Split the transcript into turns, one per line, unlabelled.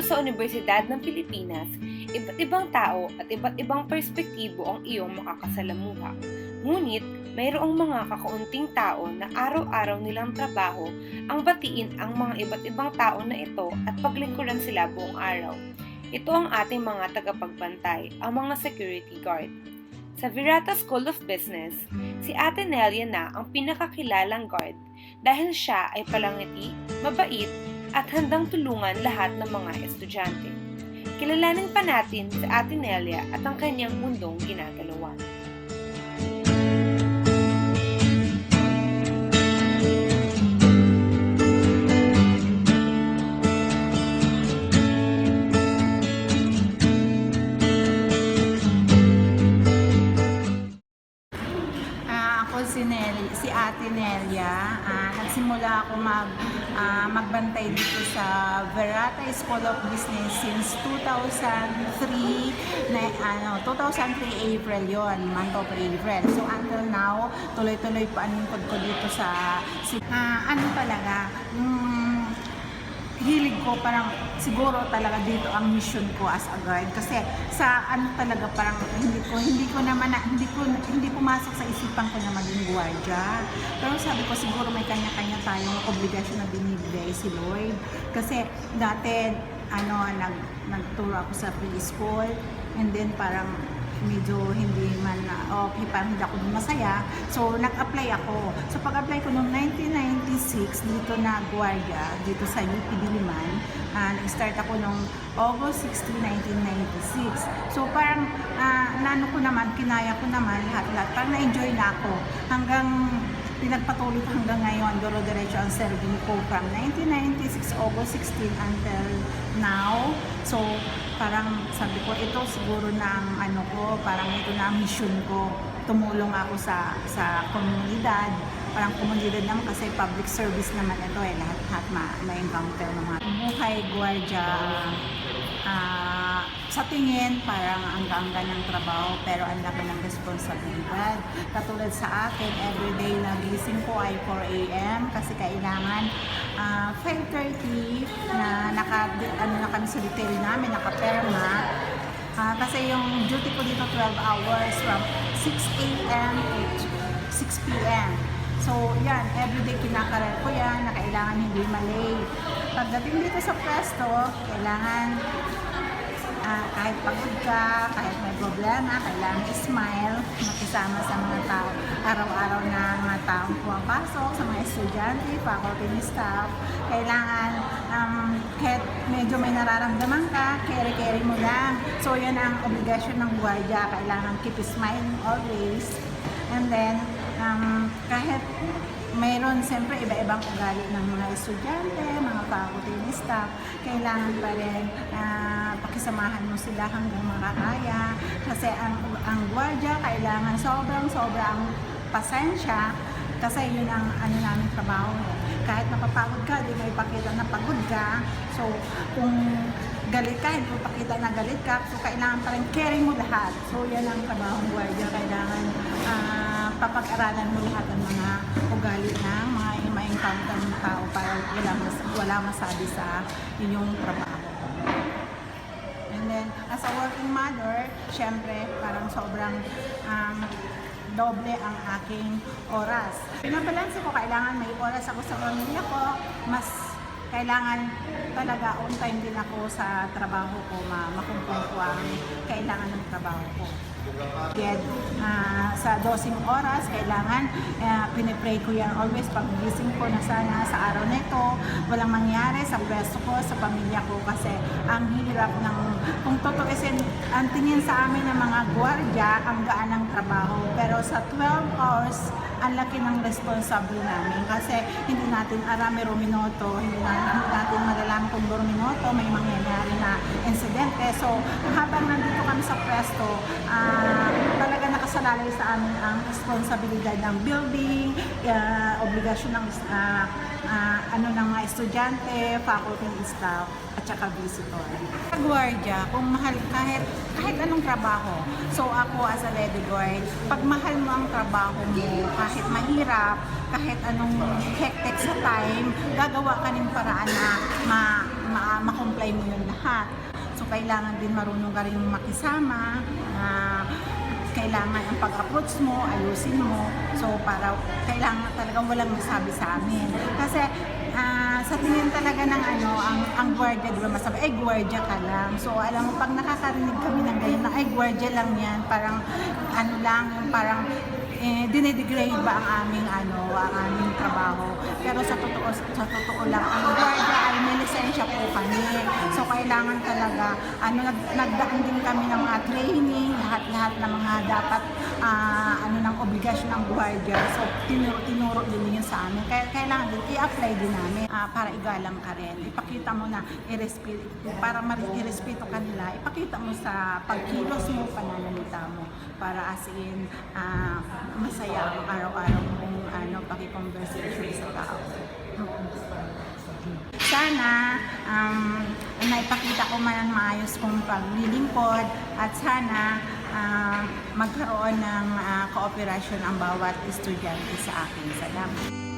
Dito sa Universidad ng Pilipinas, iba't ibang tao at iba't ibang perspektibo ang iyong makakasalamuha. Ngunit, mayroong mga kakaunting tao na araw-araw nilang trabaho ang batiin ang mga iba't ibang tao na ito at paglingkuran sila buong araw. Ito ang ating mga tagapagbantay, ang mga security guard. Sa Virata School of Business, si Ate Nelia na ang pinakakilalang guard dahil siya ay palangiti, mabait, at handang tulungan lahat ng mga estudyante. Kilalanin pa natin si Ate Nelia at ang kanyang mundong ginagalawan.
Ako si Ate Nelia. Nagsimula ako magbantay dito sa Virata School of Business since 2003 April yon, month of April. So until now, tuloy-tuloy pa ang lingkod ko dito sa hilig ko, parang siguro talaga dito ang mission ko as a guard, kasi sa talaga parang hindi pumasok sa isipan ko na maging gwardiya. Pero sabi ko siguro may kanya-kanya tayong obligasyon na binibigay si Lord, kasi dati nagturo ako sa preschool, and then parang medyo hindi man okay, parang hindi ako masaya. So, nag-apply ako. So, pag-apply ko noong 1996 dito na gwardiya, dito sa UP Diliman, nag-start ako noong August 16, 1996. So, parang kinaya ko naman lahat-lahat. Parang na-enjoy na ako. Hanggang pinagpatuloy ko hanggang ngayon, duro-diretso ang serving ko from 1996, August 16 until now. So, parang sabi ko, ito siguro na ang parang ito na ang mission ko. Tumulong ako sa komunidad. Parang komunidad naman kasi public service naman ito lahat ma-encounter ng mga buhay gwardiya. Sa tingin, parang ang ganda ng trabaho, pero ang laki ng responsibilidad. Katulad sa akin, everyday na gising ko ay 4 a.m. kasi kailangan 5:30 na na kami sa detail namin, nakaperma. Kasi yung duty ko dito 12 hours from 6 a.m. to 6 p.m. So, yan, everyday kinakarel ko yan, na kailangan hindi malate. Pagdating dito sa pwesto, kailangan kahit pagod ka, kahit may problema, kailangan smile, makisama sa mga tao, araw-araw na mga taong pumapasok, sa mga estudyante, faculty and staff. Kailangan, kahit medyo may nararamdaman ka, carry mo lang. So, yan ang obligasyon ng gwardiya, kailangan keep smiling always. And then, kahit mayroon siyempre iba-ibang ugali ng mga estudyante, mga faculty and staff, kailangan pa rin pakisamahan mo sila hanggang makakaya, kasi ang gwardiya kailangan sobrang pasensya, kasi yun ang namin trabaho. Kahit napapagod ka, di mo ipakita na pagod ka. So kung galit ka, hindi mo ipakita na galit ka, so kailangan pa rin carry mo lahat. So yan ang trabaho ng gwardiya, kailangan papag-aralan mo lahat ng mga ugali ng mga ma-encounter ng tao para wala masabi sa inyong trabaho. And then, as a working mother, syempre, parang sobrang doble ang aking oras. Pinabalanse ko, kailangan may oras ako sa pamilya ko, mas kailangan talaga on time din ako sa trabaho ko, makumpong ko ang kailangan ng trabaho ko. Sa 12 oras, kailangan pinipray ko yan always pag gising ko na sana sa araw na ito walang mangyari sa pwesto ko, sa pamilya ko, kasi ang hirap ng, kung tutuusin, ang tingin sa amin ng mga gwardiya, ang gaan ng trabaho, pero sa 12 hours ang laki ng responsable namin, kasi hindi natin minuto, hindi natin malalaman kung minuto may mangyayari na insidente. So habang nandito kami sa pwesto, talaga nakasalalay sa amin ang responsibilidad ng building, obligasyon ng ano ng mga estudyante, faculty staff, at saka visitor. Sa gwardiya, kung mahal kahit anong trabaho. So ako as a lady guard, pag mahal mo ang trabaho mo, kahit mahirap, kahit anong hectic sa time, gagawa ka ng paraan na ma-comply mo yun lahat. So kailangan din marunong ka rin makisama, kailangan ang pag-approach mo, ayusin mo. So, kailangan talagang walang masabi sa amin. Kasi, sa tingin talaga ng ang gwardiya, di ba masabi, ay gwardiya ka lang. So, alam mo, pag nakakarinig kami ng ganyan, na ay gwardiya lang yan, parang, parang, dinedegrade ba ang aming trabaho. Pero sa totoo lang, ang gwardiya ay may lisensya po kami. So, kailangan talaga, nagdaan din kami ng mga training, lahat ng mga dapat, ng obligasyon ng gwardiya. So, tinuro din yun sa amin. Kaya kailangan din, i-apply din namin para igalang ka rin. Ipakita mo na, para i-respeto ka nila, ipakita mo sa pagkilos mo, pananalita mo, para as in, masaya ang araw-araw mong paki-conversation sa tao. Sana naipakita ko man ang maayos kong paglilingkod at sana magkaroon ng kooperasyon ang bawat estudyante sa akin. Salamat.